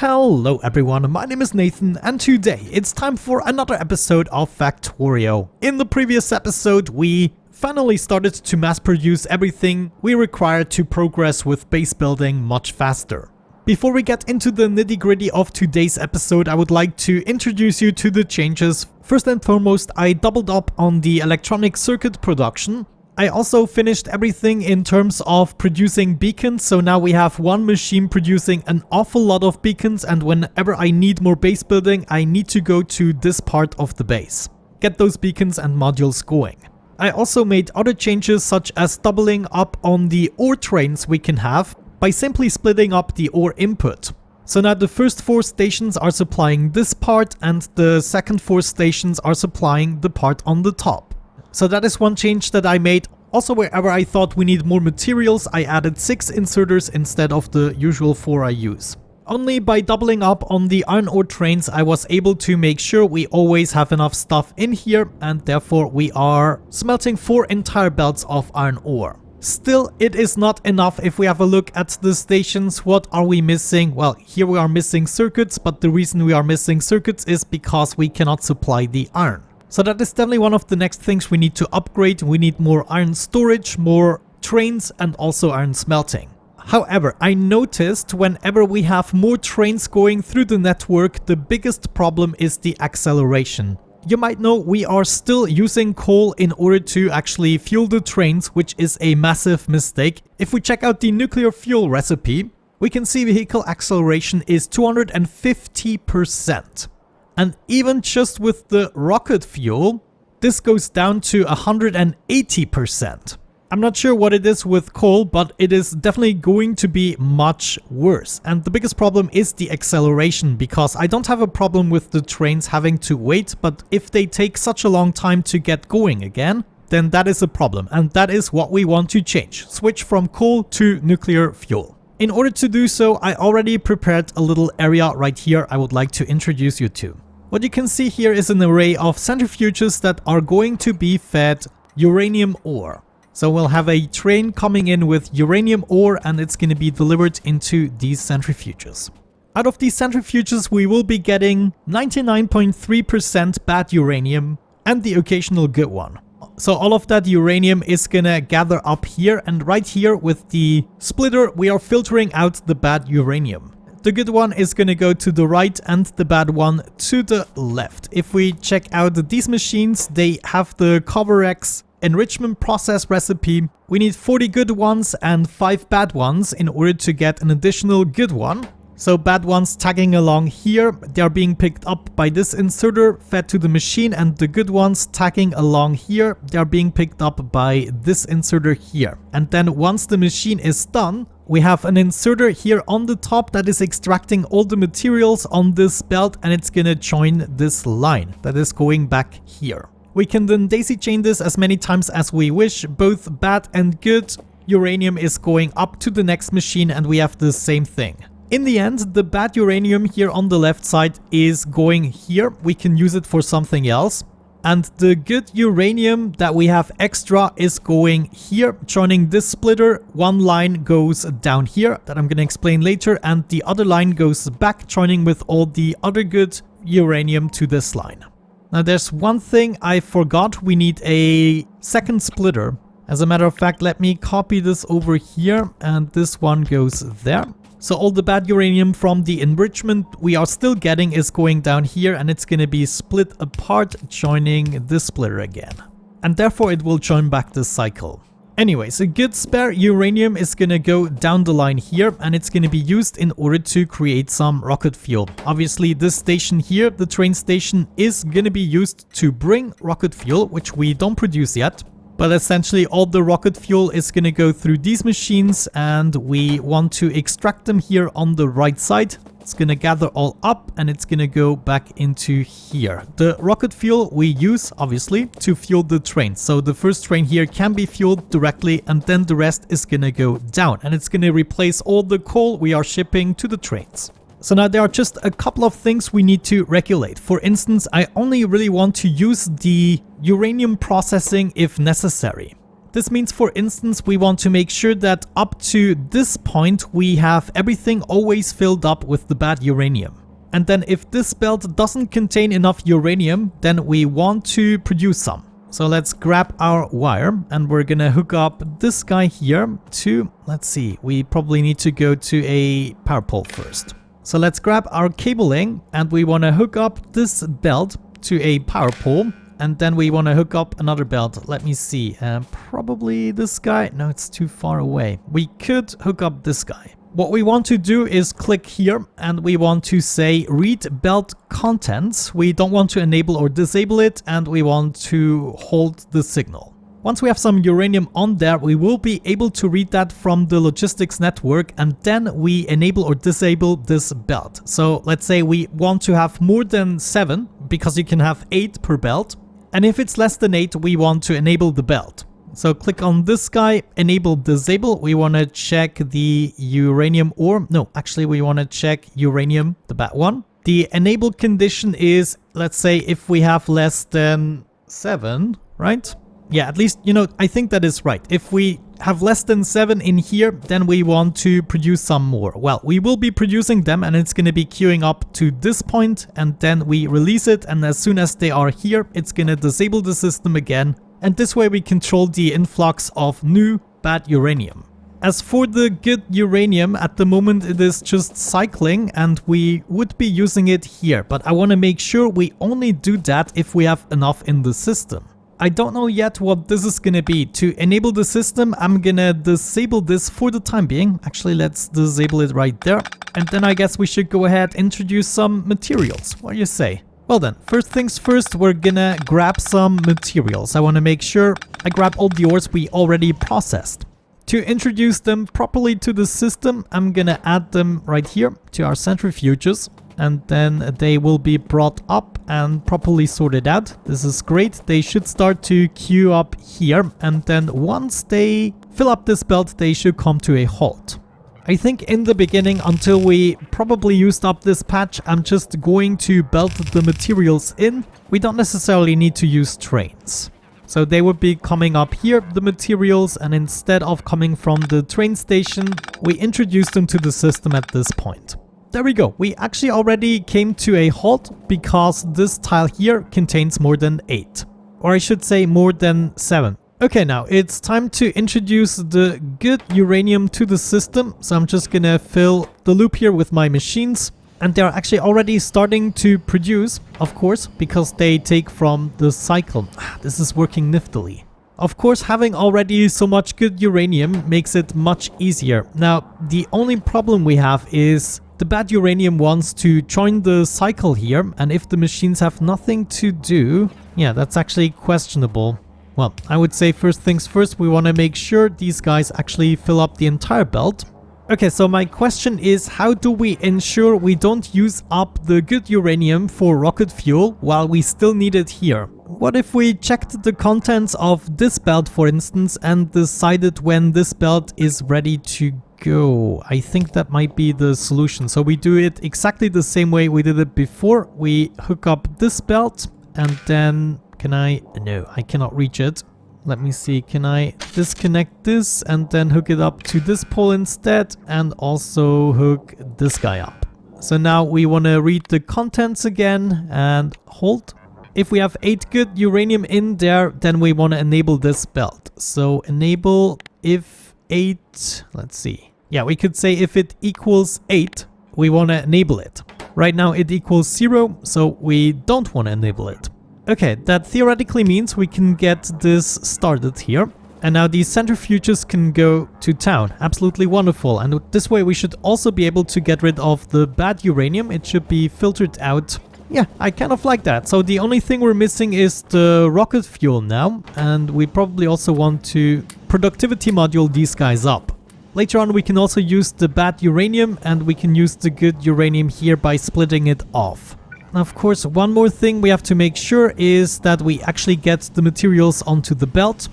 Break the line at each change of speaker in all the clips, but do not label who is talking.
Hello everyone, my name is Nathan and today it's time for another episode of Factorio. In the previous episode we finally started to mass produce everything we require to progress with base building much faster. Before we get into the nitty-gritty of today's episode, I would like to introduce you to the changes. First and foremost, I doubled up on the electronic circuit production. I also finished everything in terms of producing beacons, so now we have one machine producing an awful lot of beacons, and whenever I need more base building, I need to go to this part of the base. Get those beacons and modules going. I also made other changes such as doubling up on the ore trains we can have by simply splitting up the ore input. So now the first 4 stations are supplying this part and the second 4 stations are supplying the part on the top. So that is one change that I made. Also, wherever I thought we need more materials, I added 6 inserters instead of the usual 4 I use. Only by doubling up on the iron ore trains, I was able to make sure we always have enough stuff in here, and therefore we are smelting 4 entire belts of iron ore. Still, it is not enough. If we have a look at the stations, what are we missing? Well, here we are missing circuits, but the reason we are missing circuits is because we cannot supply the iron. So that is definitely one of the next things we need to upgrade. We need more iron storage, more trains, and also iron smelting. However, I noticed whenever we have more trains going through the network, the biggest problem is the acceleration. You might know we are still using coal in order to actually fuel the trains, which is a massive mistake. If we check out the nuclear fuel recipe, we can see vehicle acceleration is 250%. And even just with the rocket fuel, this goes down to 180%. I'm not sure what it is with coal, but it is definitely going to be much worse. And the biggest problem is the acceleration, because I don't have a problem with the trains having to wait, but if they take such a long time to get going again, then that is a problem. And that is what we want to change. Switch from coal to nuclear fuel. In order to do so, I already prepared a little area right here I would like to introduce you to. What you can see here is an array of centrifuges that are going to be fed uranium ore. So we'll have a train coming in with uranium ore and it's going to be delivered into these centrifuges. Out of these centrifuges we will be getting 99.3% bad uranium and the occasional good one. So all of that uranium is gonna gather up here, and right here with the splitter we are filtering out the bad uranium. The good one is gonna go to the right and the bad one to the left. If we check out these machines, they have the CoverX enrichment process recipe. We need 40 good ones and 5 bad ones in order to get an additional good one. So bad ones tagging along here, they are being picked up by this inserter, fed to the machine, and the good ones tagging along here, they are being picked up by this inserter here. And then once the machine is done, we have an inserter here on the top that is extracting all the materials on this belt, and it's gonna join this line that is going back here. We can then daisy chain this as many times as we wish. Both bad and good uranium is going up to the next machine, and we have the same thing. In the end, the bad uranium here on the left side is going here. We can use it for something else. And the good uranium that we have extra is going here, joining this splitter. One line goes down here that I'm going to explain later, and the other line goes back, joining with all the other good uranium to this line. Now there's one thing I forgot. We need a second splitter. As a matter of fact, let me copy this over here, and this one goes there. So all the bad uranium from the enrichment we are still getting is going down here, and it's going to be split apart, joining this splitter again. And therefore it will join back this cycle. Anyways, a good spare uranium is going to go down the line here, and it's going to be used in order to create some rocket fuel. Obviously this station here, the train station, is going to be used to bring rocket fuel, which we don't produce yet. But essentially all the rocket fuel is going to go through these machines, and we want to extract them here on the right side. It's going to gather all up and it's going to go back into here. The rocket fuel we use obviously to fuel the train. So the first train here can be fueled directly, and then the rest is going to go down, and it's going to replace all the coal we are shipping to the trains. So now there are just a couple of things we need to regulate. For instance, I only really want to use the uranium processing if necessary. This means, for instance, we want to make sure that up to this point we have everything always filled up with the bad uranium. And then if this belt doesn't contain enough uranium, then we want to produce some. So let's grab our wire and we're gonna hook up this guy here to, let's see, we probably need to go to a power pole first. So let's grab our cabling and we want to hook up this belt to a power pole. And then we want to hook up another belt. Let me see, probably this guy. No, it's too far away. We could hook up this guy. What we want to do is click here and we want to say read belt contents. We don't want to enable or disable it and we want to hold the signal. Once we have some uranium on there, we will be able to read that from the logistics network and then we enable or disable this belt. So let's say we want to have more than 7 because you can have 8 per belt. And if it's less than 8, we want to enable the belt. So click on this guy, enable, disable. We want to check the uranium ore. No, actually we want to check uranium, the bad one. The enable condition is, let's say if we have less than 7, right? Yeah, at least, I think that is right. If we have less than 7 in here, then we want to produce some more. Well, we will be producing them and it's going to be queuing up to this point and then we release it. And as soon as they are here, it's going to disable the system again. And this way we control the influx of new bad uranium. As for the good uranium, at the moment it is just cycling and we would be using it here. But I want to make sure we only do that if we have enough in the system. I don't know yet what this is going to be. To enable the system, I'm going to disable this for the time being. Actually, let's disable it right there. And then I guess we should go ahead and introduce some materials. What do you say? Well then, first things first, we're gonna grab some materials. I want to make sure I grab all the ores we already processed. To introduce them properly to the system, I'm gonna add them right here to our centrifuges. And then they will be brought up and properly sorted out. This is great. They should start to queue up here. And then once they fill up this belt, they should come to a halt. I think in the beginning, until we probably used up this patch, I'm just going to belt the materials in. We don't necessarily need to use trains. So they would be coming up here, the materials, and instead of coming from the train station, we introduce them to the system at this point. There we go. We actually already came to a halt because this tile here contains more than 8. Or I should say more than 7. Okay, now it's time to introduce the good uranium to the system. So I'm just gonna fill the loop here with my machines. And they're actually already starting to produce, of course, because they take from the cycle. This is working niftily. Of course, having already so much good uranium makes it much easier. Now, the only problem we have is the bad uranium wants to join the cycle here. And if the machines have nothing to do, yeah, that's actually questionable. Well, I would say first things first, we want to make sure these guys actually fill up the entire belt. Okay, so my question is, how do we ensure we don't use up the good uranium for rocket fuel while we still need it here? What if we checked the contents of this belt, for instance, and decided when this belt is ready to go? I think that might be the solution. So we do it exactly the same way we did it before. We hook up this belt and then... No, I cannot reach it. Let me see, can I disconnect this and then hook it up to this pole instead and also hook this guy up. So now we want to read the contents again and hold. If we have 8 good uranium in there, then we want to enable this belt. So enable if 8, let's see. Yeah, we could say if it equals 8, we want to enable it. Right now it equals 0, so we don't want to enable it. Okay, that theoretically means we can get this started here. And now these centrifuges can go to town. Absolutely wonderful. And this way we should also be able to get rid of the bad uranium. It should be filtered out. Yeah, I kind of like that. So the only thing we're missing is the rocket fuel now. And we probably also want to productivity module these guys up. Later on we can also use the bad uranium and we can use the good uranium here by splitting it off. Of course, one more thing we have to make sure is that we actually get the materials onto the belt.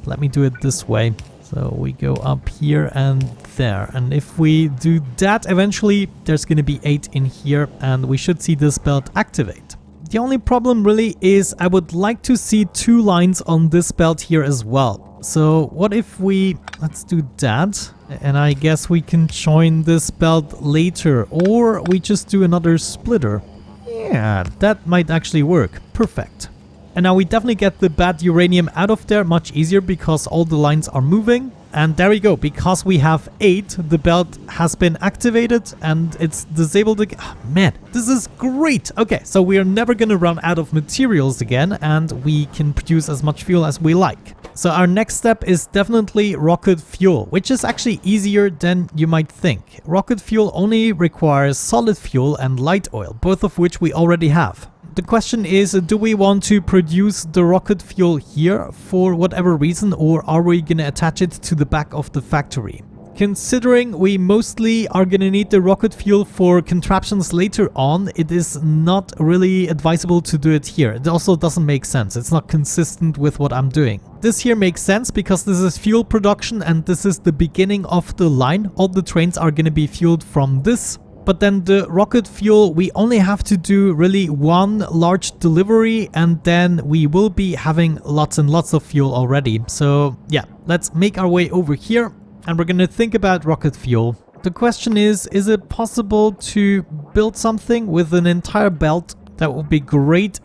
Let me do it this way. So we go up here and there. And if we do that, eventually there's going to be 8 in here and we should see this belt activate. The only problem really is I would like to see 2 lines on this belt here as well. So what if we, let's do that, and I guess we can join this belt later, or we just do another splitter. Yeah, that might actually work. Perfect. And now we definitely get the bad uranium out of there much easier because all the lines are moving. And there we go. Because we have 8, the belt has been activated and it's disabled again. Oh, man, this is great. Okay, so we are never going to run out of materials again and we can produce as much fuel as we like. So our next step is definitely rocket fuel, which is actually easier than you might think. Rocket fuel only requires solid fuel and light oil, both of which we already have. The question is, do we want to produce the rocket fuel here for whatever reason, or are we going to attach it to the back of the factory? Considering we mostly are going to need the rocket fuel for contraptions later on, it is not really advisable to do it here. It also doesn't make sense. It's not consistent with what I'm doing. This here makes sense because this is fuel production and this is the beginning of the line. All the trains are going to be fueled from this. But then the rocket fuel, we only have to do really one large delivery and then we will be having lots and lots of fuel already. So yeah, let's make our way over here and we're going to think about rocket fuel. The question is it possible to build something with an entire belt? That would be great.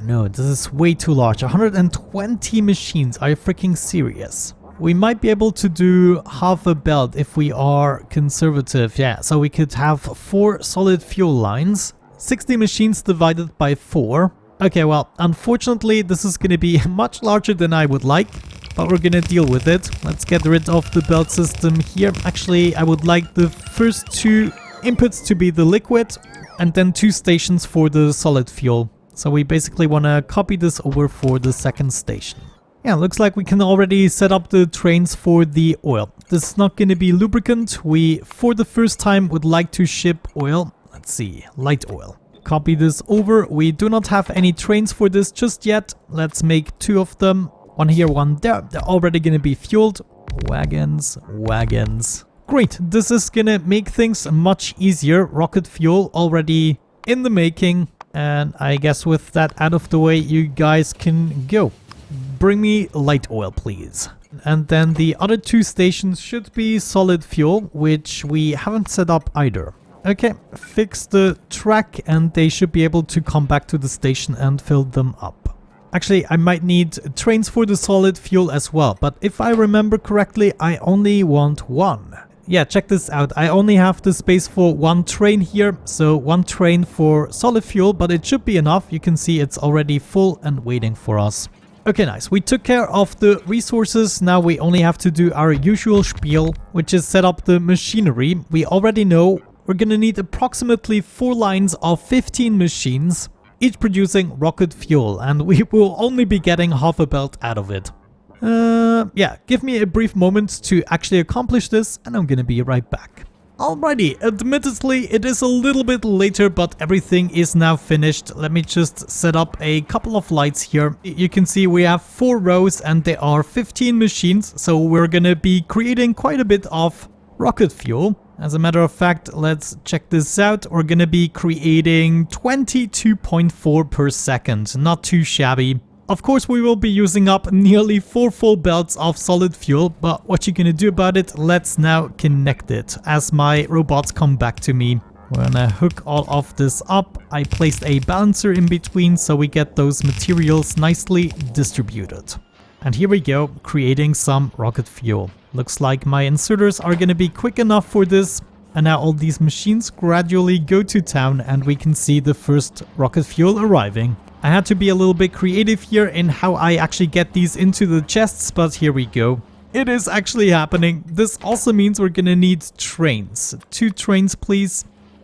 No, this is way too large. 120 machines. Are you freaking serious? We might be able to do half a belt if we are conservative. Yeah, so we could have 4 solid fuel lines, 60 machines divided by 4. Okay, well, unfortunately, this is going to be much larger than I would like, but we're going to deal with it. Let's get rid of the belt system here. Actually, I would like the first 2 inputs to be the liquid and then 2 stations for the solid fuel. So we basically want to copy this over for the second station. Yeah, looks like we can already set up the trains for the oil. This is not going to be lubricant. We, for the first time, would like to ship oil. Let's see, light oil. Copy this over. We do not have any trains for this just yet. Let's make 2 of them. One here, one there. They're already going to be fueled. Wagons, wagons. Great, this is going to make things much easier. Rocket fuel already in the making. And I guess with that out of the way, you guys can go. Bring me light oil, please. And then the other 2 stations should be solid fuel, which we haven't set up either. Okay, fix the track and they should be able to come back to the station and fill them up. Actually, I might need trains for the solid fuel as well, but if I remember correctly, I only want 1. Yeah, check this out. I only have the space for 1 train here, so 1 train for solid fuel, but it should be enough. You can see it's already full and waiting for us. Okay, nice. We took care of the resources. Now we only have to do our usual spiel, which is set up the machinery. We already know we're gonna need approximately 4 lines of 15 machines, each producing rocket fuel, and we will only be getting half a belt out of it. Yeah, give me a brief moment to actually accomplish this, and I'm gonna be right back. Alrighty, admittedly it is a little bit later, but everything is now finished. Let me just set up a couple of lights here. You can see we have 4 rows and there are 15 machines, so we're gonna be creating quite a bit of rocket fuel. As a matter of fact, let's check this out. We're gonna be creating 22.4 per second, not too shabby. Of course, we will be using up nearly 4 full belts of solid fuel, but what you gonna do about it? Let's now connect it as my robots come back to me. We're gonna hook all of this up. I placed a balancer in between so we get those materials nicely distributed. And here we go, creating some rocket fuel. Looks like my inserters are gonna be quick enough for this. And now all these machines gradually go to town and we can see the first rocket fuel arriving. I had to be a little bit creative here in how I actually get these into the chests, but here we go. It is actually happening. This also means we're gonna need trains. 2 trains, please.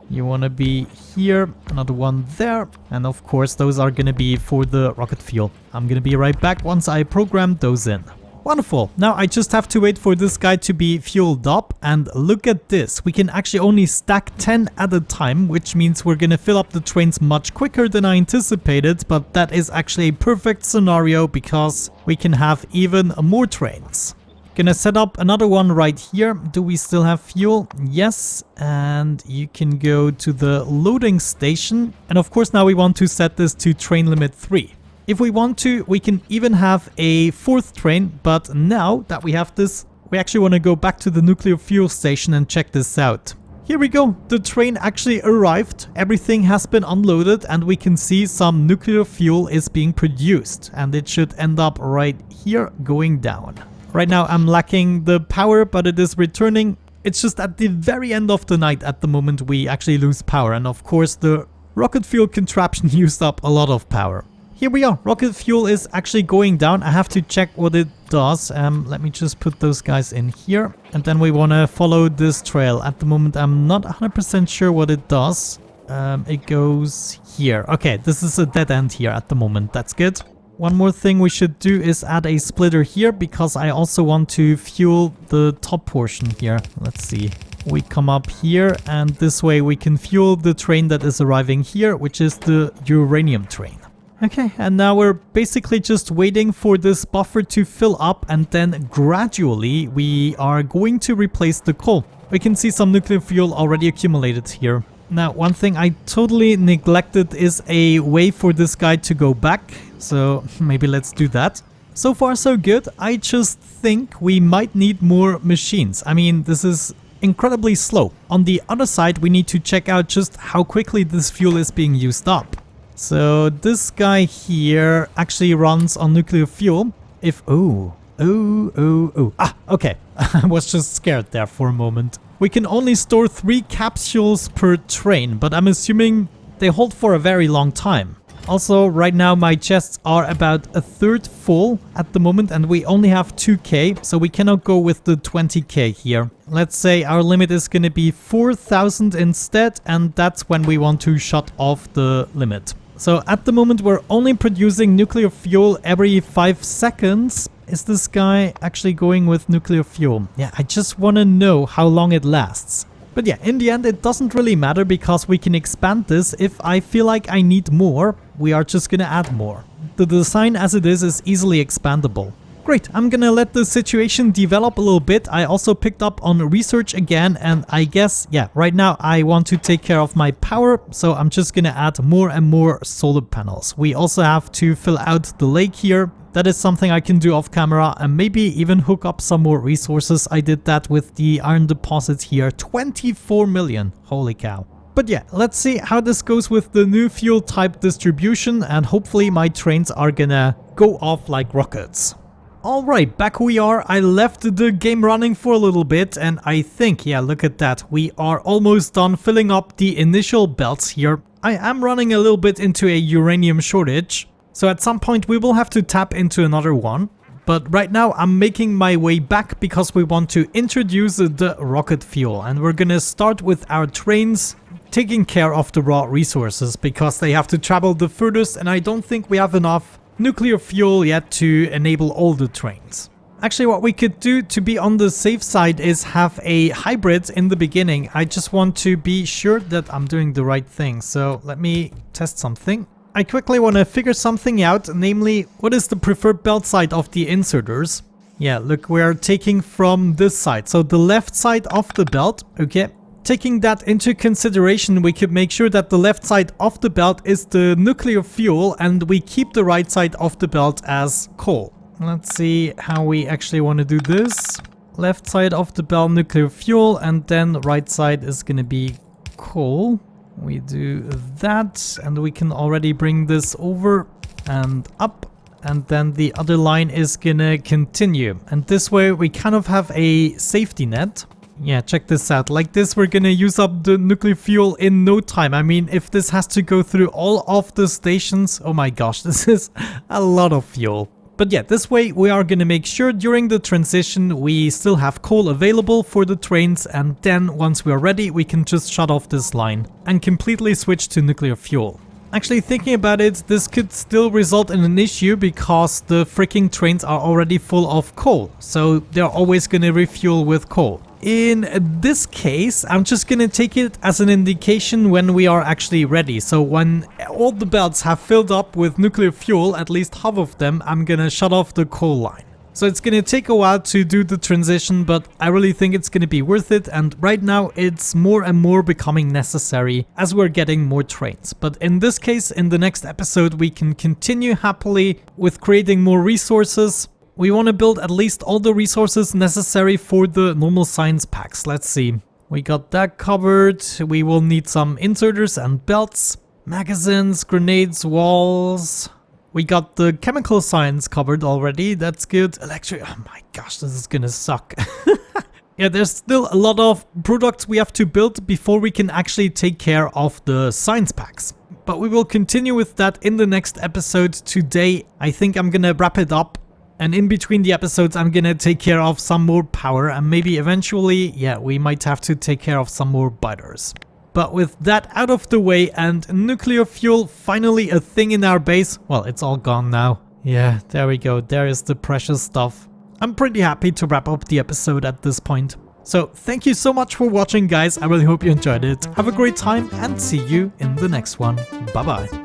You wanna be here, another one there. And of course, those are gonna be for the rocket fuel. I'm gonna be right back once I program those in. Wonderful. Now I just have to wait for this guy to be fueled up, and look at this. We can actually only stack 10 at a time, which means we're gonna fill up the trains much quicker than I anticipated, but that is actually a perfect scenario because we can have even more trains. Gonna set up another one right here. Do we still have fuel? Yes, and you can go to the loading station. And of course now we want to set this to train limit 3. If we want to, we can even have a fourth train, but now that we have this, we actually want to go back to the nuclear fuel station and check this out. Here we go, the train actually arrived, everything has been unloaded, and we can see some nuclear fuel is being produced, and it should end up right here going down. Right now I'm lacking the power, but it is returning. It's just at the very end of the night at the moment we actually lose power, and of course the rocket fuel contraption used up a lot of power. Here we are, rocket fuel is actually going down. I have to check what it does. Let me just put those guys in here. And then we want to follow this trail. At the moment, I'm not 100% sure what it does. It goes here. Okay, this is a dead end here at the moment. That's good. One more thing we should do is add a splitter here because I also want to fuel the top portion here. Let's see. We come up here and this way we can fuel the train that is arriving here, which is the uranium train. Okay, and now we're basically just waiting for this buffer to fill up and then gradually we are going to replace the coal. We can see some nuclear fuel already accumulated here. Now, one thing I totally neglected is a way for this guy to go back, so maybe let's do that. So far so good. I just think we might need more machines. I mean, this is incredibly slow. On the other side, we need to check out just how quickly this fuel is being used up. So this guy here actually runs on nuclear fuel. If, okay, I was just scared there for a moment. We can only store 3 capsules per train, but I'm assuming they hold for a very long time. Also, right now my chests are about a third full at the moment and we only have 2k, so we cannot go with the 20k here. Let's say our limit is going to be 4,000 instead, and that's when we want to shut off the limit. So at the moment we're only producing nuclear fuel every 5 seconds. Is this guy actually going with nuclear fuel? Yeah, I just want to know how long it lasts. But yeah, in the end it doesn't really matter because we can expand this. If I feel like I need more, we are just gonna add more. The design as it is easily expandable. Great, I'm gonna let the situation develop a little bit. I also picked up on research again, and I guess, yeah, right now I want to take care of my power, so I'm just gonna add more and more solar panels. We also have to fill out the lake here. That is something I can do off camera, and maybe even hook up some more resources. I did that with the iron deposits here, 24 million, holy cow. But yeah, let's see how this goes with the new fuel type distribution, and hopefully my trains are gonna go off like rockets. Alright, back we are. I left the game running for a little bit and I think, yeah, look at that. We are almost done filling up the initial belts here. I am running a little bit into a uranium shortage, so at some point we will have to tap into another one. But right now I'm making my way back because we want to introduce the rocket fuel, and we're gonna start with our trains taking care of the raw resources because they have to travel the furthest, and I don't think we have enough nuclear fuel yet to enable all the trains. Actually, what we could do to be on the safe side is have a hybrid in the beginning. I just want to be sure that I'm doing the right thing. So let me test something. I quickly want to figure something out, namely, what is the preferred belt side of the inserters? Yeah, look, we're taking from this side. So the left side of the belt, okay. Taking that into consideration, we could make sure that the left side of the belt is the nuclear fuel and we keep the right side of the belt as coal. Let's see how we actually want to do this. Left side of the belt nuclear fuel, and then right side is going to be coal. We do that and we can already bring this over and up, and then the other line is gonna continue, and this way we kind of have a safety net. Yeah, check this out. Like this, we're gonna use up the nuclear fuel in no time. I mean, if this has to go through all of the stations, oh my gosh, this is a lot of fuel. But yeah, this way we are gonna make sure during the transition we still have coal available for the trains, and then once we are ready, we can just shut off this line and completely switch to nuclear fuel. Actually, thinking about it, this could still result in an issue because the freaking trains are already full of coal, so they're always gonna refuel with coal. In this case, I'm just gonna take it as an indication when we are actually ready. So when all the belts have filled up with nuclear fuel, at least half of them, I'm gonna shut off the coal line. So it's gonna take a while to do the transition, but I really think it's gonna be worth it, and right now it's more and more becoming necessary as we're getting more trains. But in this case, in the next episode, we can continue happily with creating more resources. We want to build at least all the resources necessary for the normal science packs. Let's see. We got that covered. We will need some inserters and belts, magazines, grenades, walls. We got the chemical science covered already. That's good. Electric. Oh my gosh, this is gonna suck. Yeah, there's still a lot of products we have to build before we can actually take care of the science packs. But we will continue with that in the next episode. Today, I think I'm gonna wrap it up. And in between the episodes, I'm gonna take care of some more power. And maybe eventually, yeah, we might have to take care of some more biters. But with that out of the way and nuclear fuel finally a thing in our base, well, it's all gone now. Yeah, there we go. There is the precious stuff. I'm pretty happy to wrap up the episode at this point. So thank you so much for watching, guys. I really hope you enjoyed it. Have a great time and see you in the next one. Bye bye.